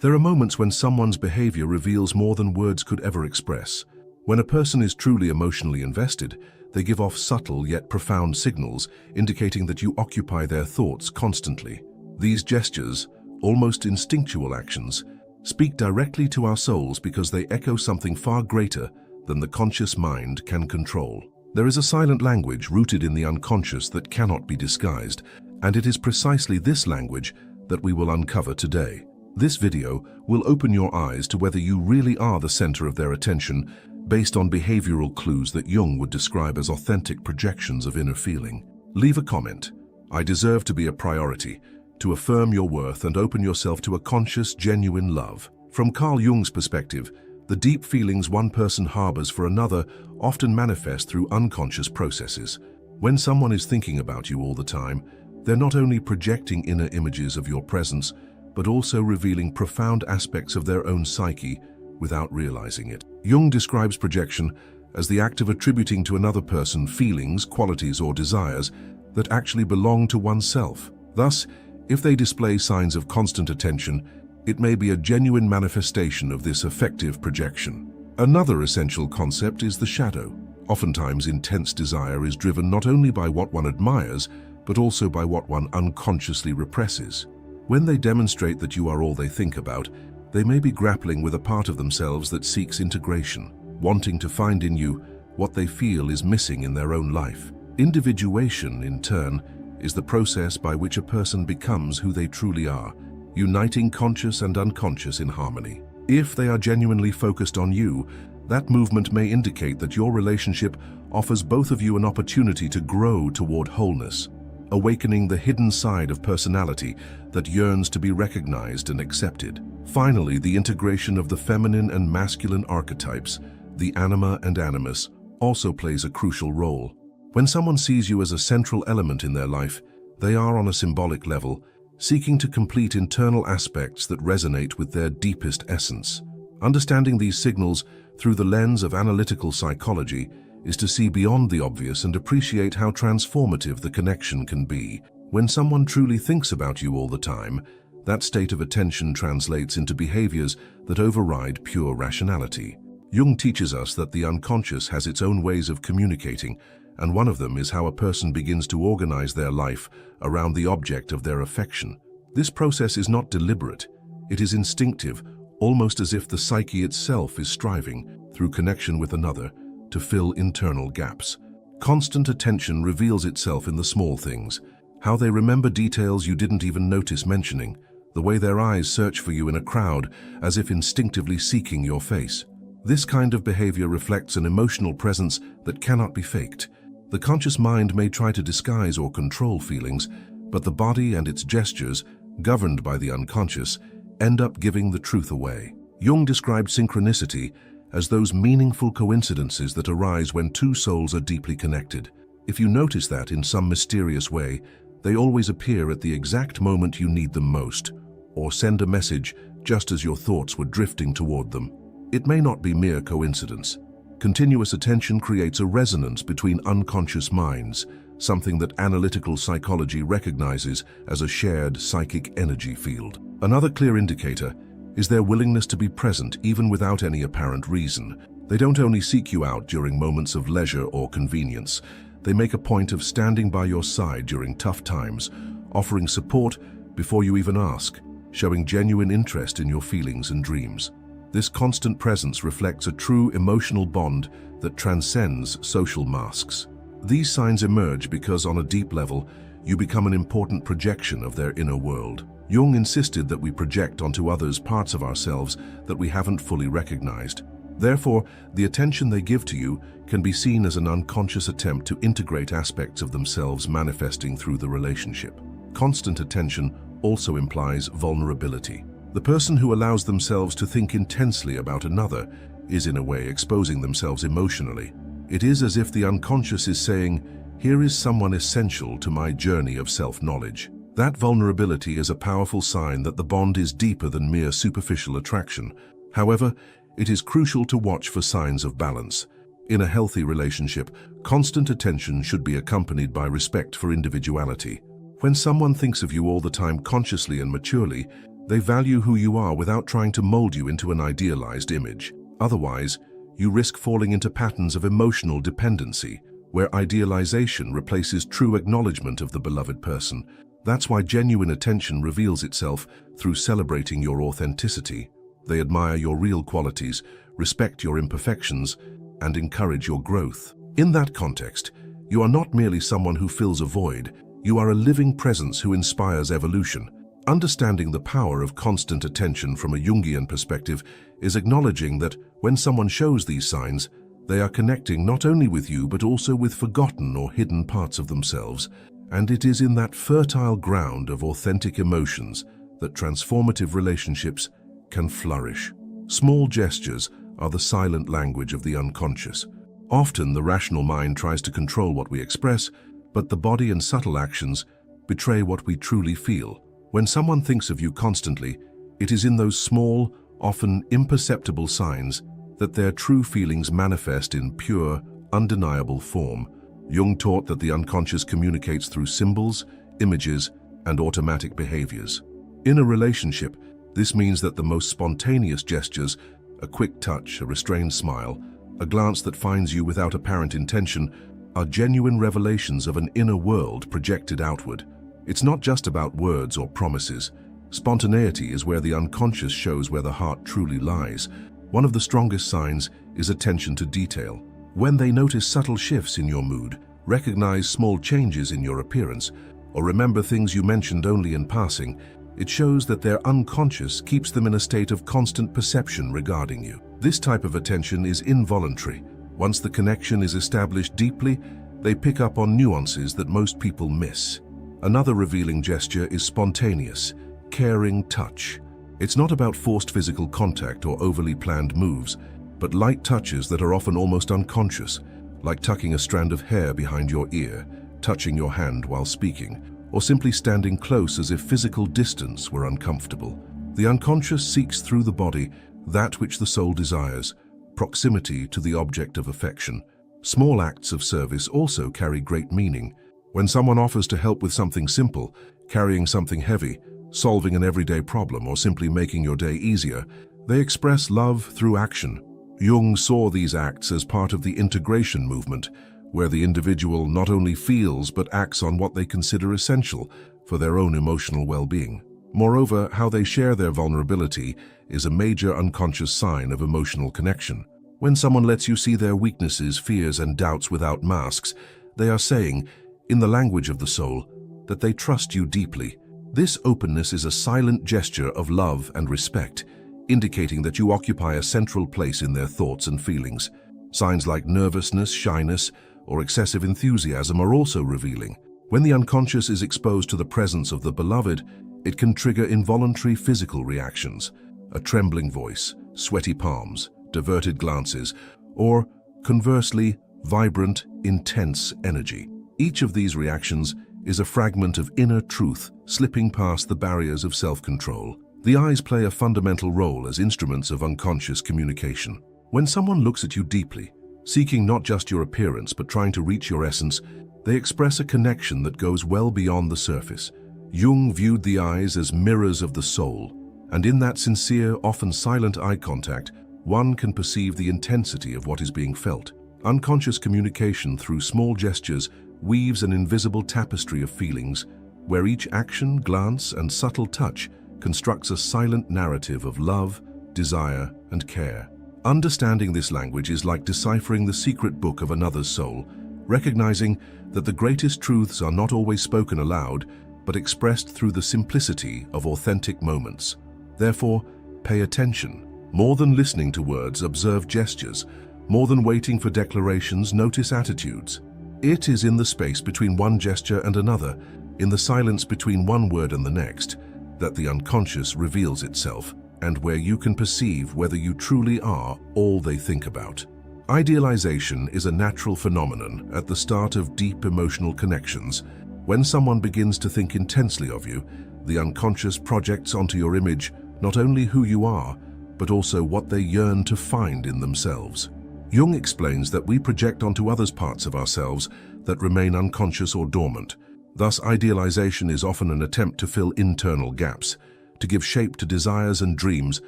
There are moments when someone's behavior reveals more than words could ever express. When a person is truly emotionally invested, they give off subtle yet profound signals, indicating that you occupy their thoughts constantly. These gestures, almost instinctual actions, speak directly to our souls because they echo something far greater than the conscious mind can control. There is a silent language rooted in the unconscious that cannot be disguised, and it is precisely this language that we will uncover today. This video will open your eyes to whether you really are the center of their attention based on behavioral clues that Jung would describe as authentic projections of inner feeling. Leave a comment. I deserve to be a priority, to affirm your worth and open yourself to a conscious, genuine love. From Carl Jung's perspective, the deep feelings one person harbors for another often manifest through unconscious processes. When someone is thinking about you all the time, they're not only projecting inner images of your presence, but also revealing profound aspects of their own psyche without realizing it. Jung describes projection as the act of attributing to another person feelings, qualities, or desires that actually belong to oneself. Thus, if they display signs of constant attention, it may be a genuine manifestation of this affective projection. Another essential concept is the shadow. Oftentimes, intense desire is driven not only by what one admires, but also by what one unconsciously represses. When they demonstrate that you are all they think about, they may be grappling with a part of themselves that seeks integration, wanting to find in you what they feel is missing in their own life. Individuation, in turn, is the process by which a person becomes who they truly are, uniting conscious and unconscious in harmony. If they are genuinely focused on you, that movement may indicate that your relationship offers both of you an opportunity to grow toward wholeness, awakening the hidden side of personality that yearns to be recognized and accepted. Finally, the integration of the feminine and masculine archetypes, the anima and animus, also plays a crucial role. When someone sees you as a central element in their life, they are on a symbolic level, seeking to complete internal aspects that resonate with their deepest essence. Understanding these signals through the lens of analytical psychology is to see beyond the obvious and appreciate how transformative the connection can be. When someone truly thinks about you all the time, that state of attention translates into behaviors that override pure rationality. Jung teaches us that the unconscious has its own ways of communicating, and one of them is how a person begins to organize their life around the object of their affection. This process is not deliberate, it is instinctive, almost as if the psyche itself is striving, through connection with another, to fill internal gaps. Constant attention reveals itself in the small things, how they remember details you didn't even notice mentioning, the way their eyes search for you in a crowd as if instinctively seeking your face. This kind of behavior reflects an emotional presence that cannot be faked. The conscious mind may try to disguise or control feelings, but the body and its gestures, governed by the unconscious, end up giving the truth away. Jung described synchronicity as those meaningful coincidences that arise when two souls are deeply connected. If you notice that in some mysterious way, they always appear at the exact moment you need them most, or send a message just as your thoughts were drifting toward them. It may not be mere coincidence. Continuous attention creates a resonance between unconscious minds, something that analytical psychology recognizes as a shared psychic energy field. Another clear indicator is their willingness to be present even without any apparent reason. They don't only seek you out during moments of leisure or convenience. They make a point of standing by your side during tough times, offering support before you even ask, showing genuine interest in your feelings and dreams. This constant presence reflects a true emotional bond that transcends social masks. These signs emerge because, on a deep level, you become an important projection of their inner world. Jung insisted that we project onto others parts of ourselves that we haven't fully recognized. Therefore, the attention they give to you can be seen as an unconscious attempt to integrate aspects of themselves manifesting through the relationship. Constant attention also implies vulnerability. The person who allows themselves to think intensely about another is, in a way, exposing themselves emotionally. It is as if the unconscious is saying, "Here is someone essential to my journey of self-knowledge." That vulnerability is a powerful sign that the bond is deeper than mere superficial attraction. However, it is crucial to watch for signs of balance. In a healthy relationship, constant attention should be accompanied by respect for individuality. When someone thinks of you all the time consciously and maturely, They value who you are without trying to mold you into an idealized image. Otherwise, you risk falling into patterns of emotional dependency, where idealization replaces true acknowledgement of the beloved person. That's why genuine attention reveals itself through celebrating your authenticity. They admire your real qualities, respect your imperfections, and encourage your growth. In that context, you are not merely someone who fills a void, you are a living presence who inspires evolution. Understanding the power of constant attention from a Jungian perspective is acknowledging that when someone shows these signs, they are connecting not only with you but also with forgotten or hidden parts of themselves. And it is in that fertile ground of authentic emotions that transformative relationships can flourish. Small gestures are the silent language of the unconscious. Often the rational mind tries to control what we express, but the body and subtle actions betray what we truly feel. When someone thinks of you constantly, it is in those small, often imperceptible signs that their true feelings manifest in pure, undeniable form. Jung taught that the unconscious communicates through symbols, images, and automatic behaviors. In a relationship, this means that the most spontaneous gestures, a quick touch, a restrained smile, a glance that finds you without apparent intention, are genuine revelations of an inner world projected outward. It's not just about words or promises. Spontaneity is where the unconscious shows where the heart truly lies. One of the strongest signs is attention to detail. When they notice subtle shifts in your mood, recognize small changes in your appearance, or remember things you mentioned only in passing, it shows that their unconscious keeps them in a state of constant perception regarding you. This type of attention is involuntary. Once the connection is established deeply, they pick up on nuances that most people miss. Another revealing gesture is spontaneous, caring touch. It's not about forced physical contact or overly planned moves, but light touches that are often almost unconscious, like tucking a strand of hair behind your ear, touching your hand while speaking, or simply standing close as if physical distance were uncomfortable. The unconscious seeks through the body that which the soul desires, proximity to the object of affection. Small acts of service also carry great meaning. When someone offers to help with something simple, carrying something heavy, solving an everyday problem, or simply making your day easier, they express love through action. Jung saw these acts as part of the integration movement, where the individual not only feels but acts on what they consider essential for their own emotional well-being. Moreover, how they share their vulnerability is a major unconscious sign of emotional connection. When someone lets you see their weaknesses, fears, and doubts without masks, they are saying, in the language of the soul, that they trust you deeply. This openness is a silent gesture of love and respect, indicating that you occupy a central place in their thoughts and feelings. Signs like nervousness, shyness, or excessive enthusiasm are also revealing. When the unconscious is exposed to the presence of the beloved, it can trigger involuntary physical reactions, a trembling voice, sweaty palms, diverted glances, or, conversely, vibrant, intense energy. Each of these reactions is a fragment of inner truth slipping past the barriers of self-control. The eyes play a fundamental role as instruments of unconscious communication. When someone looks at you deeply, seeking not just your appearance but trying to reach your essence, they express a connection that goes well beyond the surface. Jung viewed the eyes as mirrors of the soul, and in that sincere, often silent eye contact, one can perceive the intensity of what is being felt. Unconscious communication through small gestures weaves an invisible tapestry of feelings, where each action, glance, and subtle touch constructs a silent narrative of love, desire, and care. Understanding this language is like deciphering the secret book of another's soul, recognizing that the greatest truths are not always spoken aloud, but expressed through the simplicity of authentic moments. Therefore, pay attention. More than listening to words, observe gestures. More than waiting for declarations, notice attitudes. It is in the space between one gesture and another, in the silence between one word and the next, that the unconscious reveals itself, and where you can perceive whether you truly are all they think about. Idealization is a natural phenomenon at the start of deep emotional connections. When someone begins to think intensely of you, the unconscious projects onto your image not only who you are, but also what they yearn to find in themselves. Jung explains that we project onto others parts of ourselves that remain unconscious or dormant. Thus, idealization is often an attempt to fill internal gaps, to give shape to desires and dreams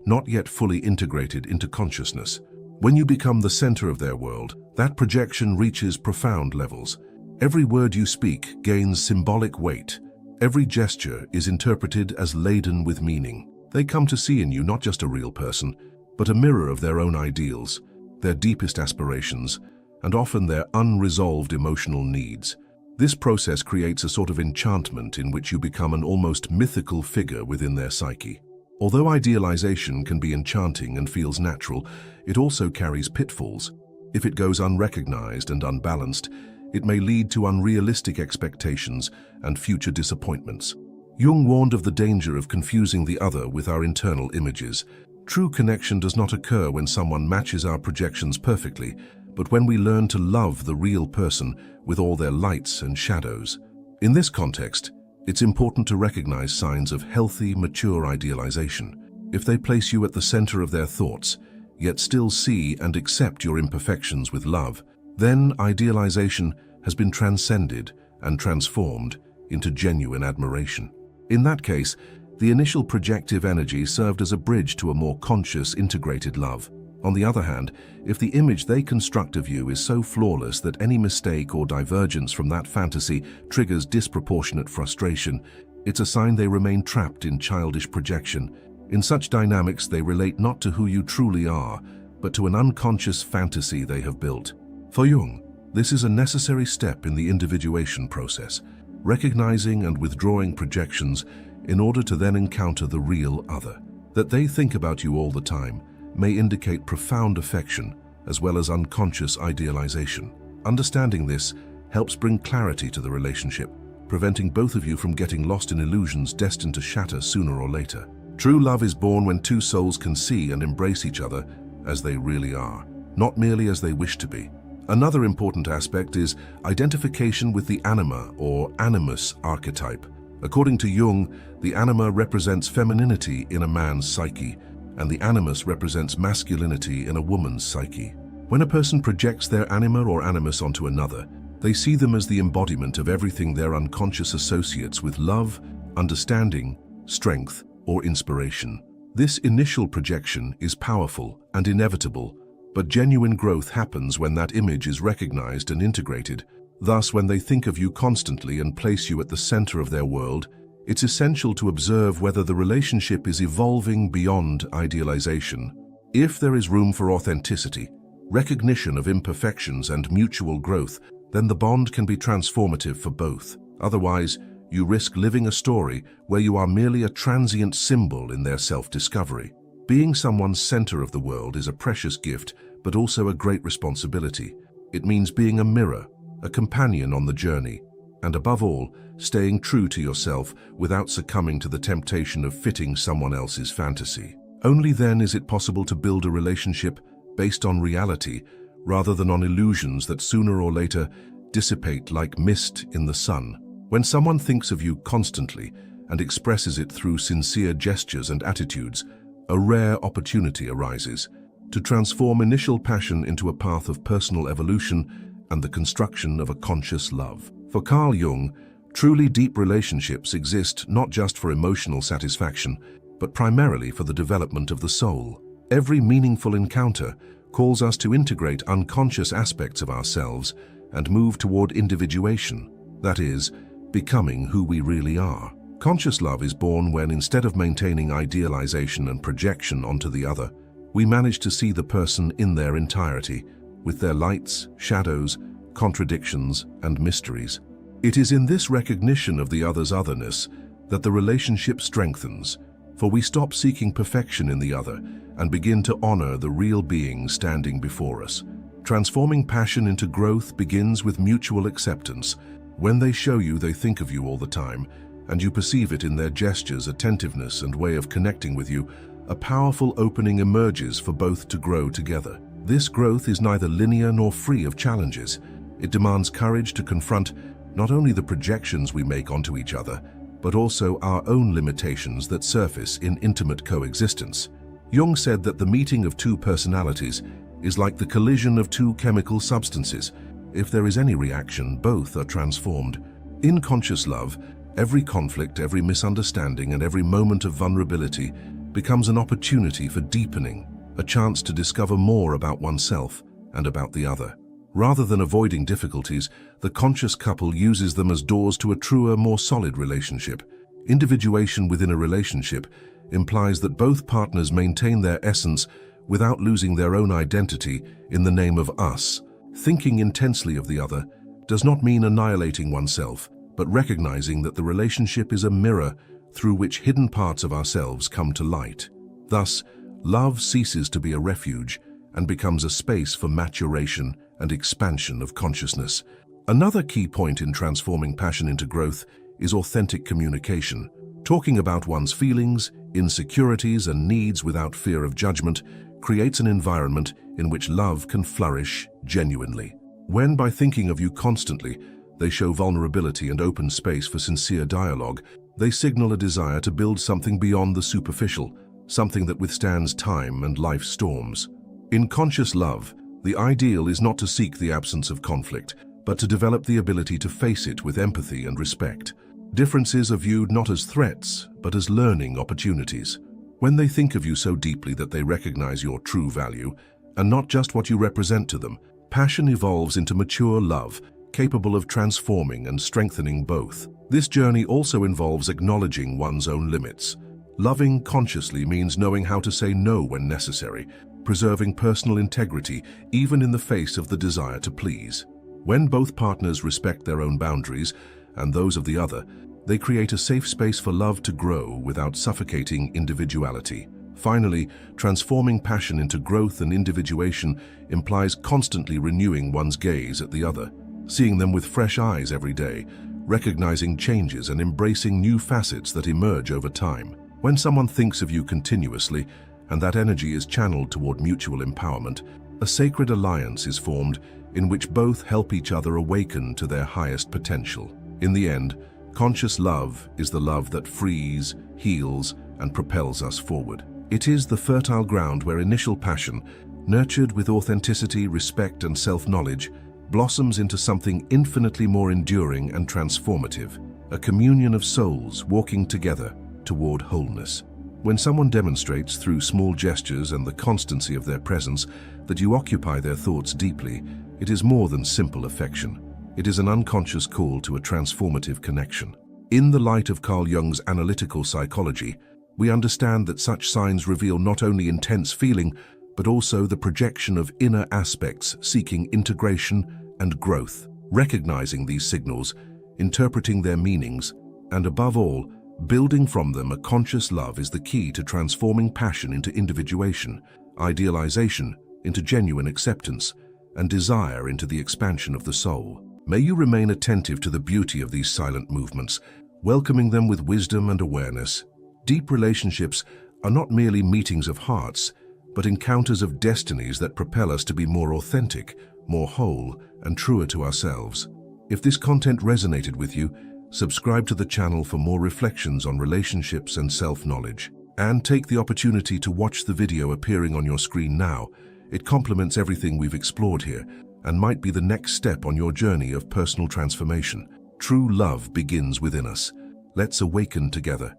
not yet fully integrated into consciousness. When you become the center of their world, that projection reaches profound levels. Every word you speak gains symbolic weight. Every gesture is interpreted as laden with meaning. They come to see in you not just a real person, but a mirror of their own ideals, their deepest aspirations, and often their unresolved emotional needs. This process creates a sort of enchantment in which you become an almost mythical figure within their psyche. Although idealization can be enchanting and feels natural, it also carries pitfalls. If it goes unrecognized and unbalanced, it may lead to unrealistic expectations and future disappointments. Jung warned of the danger of confusing the other with our internal images. True connection does not occur when someone matches our projections perfectly, but when we learn to love the real person with all their lights and shadows. In this context, it's important to recognize signs of healthy, mature idealization. If they place you at the center of their thoughts, yet still see and accept your imperfections with love, then idealization has been transcended and transformed into genuine admiration. In that case, the initial projective energy served as a bridge to a more conscious, integrated love. On the other hand, if the image they construct of you is so flawless that any mistake or divergence from that fantasy triggers disproportionate frustration, it's a sign they remain trapped in childish projection. In such dynamics, they relate not to who you truly are, but to an unconscious fantasy they have built. For Jung, this is a necessary step in the individuation process, recognizing and withdrawing projections in order to then encounter the real other. That they think about you all the time may indicate profound affection as well as unconscious idealization. Understanding this helps bring clarity to the relationship, preventing both of you from getting lost in illusions destined to shatter sooner or later. True love is born when two souls can see and embrace each other as they really are, not merely as they wish to be. Another important aspect is identification with the anima or animus archetype. According to Jung, the anima represents femininity in a man's psyche, and the animus represents masculinity in a woman's psyche. When a person projects their anima or animus onto another, they see them as the embodiment of everything their unconscious associates with love, understanding, strength, or inspiration. This initial projection is powerful and inevitable, but genuine growth happens when that image is recognized and integrated. Thus, when they think of you constantly and place you at the center of their world, it's essential to observe whether the relationship is evolving beyond idealization. If there is room for authenticity, recognition of imperfections, and mutual growth, then the bond can be transformative for both. Otherwise, you risk living a story where you are merely a transient symbol in their self-discovery. Being someone's center of the world is a precious gift, but also a great responsibility. It means being a mirror, a companion on the journey, and above all, staying true to yourself without succumbing to the temptation of fitting someone else's fantasy. Only then is it possible to build a relationship based on reality rather than on illusions that sooner or later dissipate like mist in the sun. When someone thinks of you constantly and expresses it through sincere gestures and attitudes, a rare opportunity arises to transform initial passion into a path of personal evolution and the construction of a conscious love. For Carl Jung, truly deep relationships exist not just for emotional satisfaction, but primarily for the development of the soul. Every meaningful encounter calls us to integrate unconscious aspects of ourselves and move toward individuation, that is, becoming who we really are. Conscious love is born when, instead of maintaining idealization and projection onto the other, we manage to see the person in their entirety, with their lights, shadows, contradictions, and mysteries. It is in this recognition of the other's otherness that the relationship strengthens, for we stop seeking perfection in the other and begin to honor the real being standing before us. Transforming passion into growth begins with mutual acceptance. When they show you they think of you all the time, and you perceive it in their gestures, attentiveness, and way of connecting with you, a powerful opening emerges for both to grow together. This growth is neither linear nor free of challenges. It demands courage to confront not only the projections we make onto each other, but also our own limitations that surface in intimate coexistence. Jung said that the meeting of two personalities is like the collision of two chemical substances. If there is any reaction, both are transformed. In conscious love, Every conflict, every misunderstanding, and every moment of vulnerability becomes an opportunity for deepening, a chance to discover more about oneself and about the other. Rather than avoiding difficulties, the conscious couple uses them as doors to a truer, more solid relationship. Individuation within a relationship implies that both partners maintain their essence without losing their own identity in the name of us. Thinking intensely of the other does not mean annihilating oneself, but recognizing that the relationship is a mirror through which hidden parts of ourselves come to light. Thus, love ceases to be a refuge and becomes a space for maturation and expansion of consciousness. Another key point in transforming passion into growth is authentic communication. Talking about one's feelings, insecurities, and needs without fear of judgment creates an environment in which love can flourish genuinely. When, by thinking of you constantly, they show vulnerability and open space for sincere dialogue, they signal a desire to build something beyond the superficial, something that withstands time and life's storms. In conscious love, the ideal is not to seek the absence of conflict, but to develop the ability to face it with empathy and respect. Differences are viewed not as threats, but as learning opportunities. When they think of you so deeply that they recognize your true value, and not just what you represent to them, passion evolves into mature love, capable of transforming and strengthening both. This journey also involves acknowledging one's own limits. Loving consciously means knowing how to say no when necessary, preserving personal integrity even in the face of the desire to please. When both partners respect their own boundaries and those of the other, they create a safe space for love to grow without suffocating individuality. Finally, transforming passion into growth and individuation implies constantly renewing one's gaze at the other, seeing them with fresh eyes every day, recognizing changes and embracing new facets that emerge over time. When someone thinks of you continuously, and that energy is channeled toward mutual empowerment, a sacred alliance is formed in which both help each other awaken to their highest potential. In the end, conscious love is the love that frees, heals, and propels us forward. It is the fertile ground where initial passion, nurtured with authenticity, respect, and self-knowledge, blossoms into something infinitely more enduring and transformative, a communion of souls walking together toward wholeness. When someone demonstrates through small gestures and the constancy of their presence that you occupy their thoughts deeply, it is more than simple affection. It is an unconscious call to a transformative connection. In the light of Carl Jung's analytical psychology, we understand that such signs reveal not only intense feeling, but also the projection of inner aspects seeking integration and growth. Recognizing these signals, interpreting their meanings, and above all, building from them a conscious love is the key to transforming passion into individuation, idealization into genuine acceptance, and desire into the expansion of the soul. May you remain attentive to the beauty of these silent movements, welcoming them with wisdom and awareness. Deep relationships are not merely meetings of hearts, but encounters of destinies that propel us to be more authentic, more whole, and truer to ourselves. If this content resonated with you, subscribe to the channel for more reflections on relationships and self-knowledge. And take the opportunity to watch the video appearing on your screen now. It complements everything we've explored here and might be the next step on your journey of personal transformation. True love begins within us. Let's awaken together.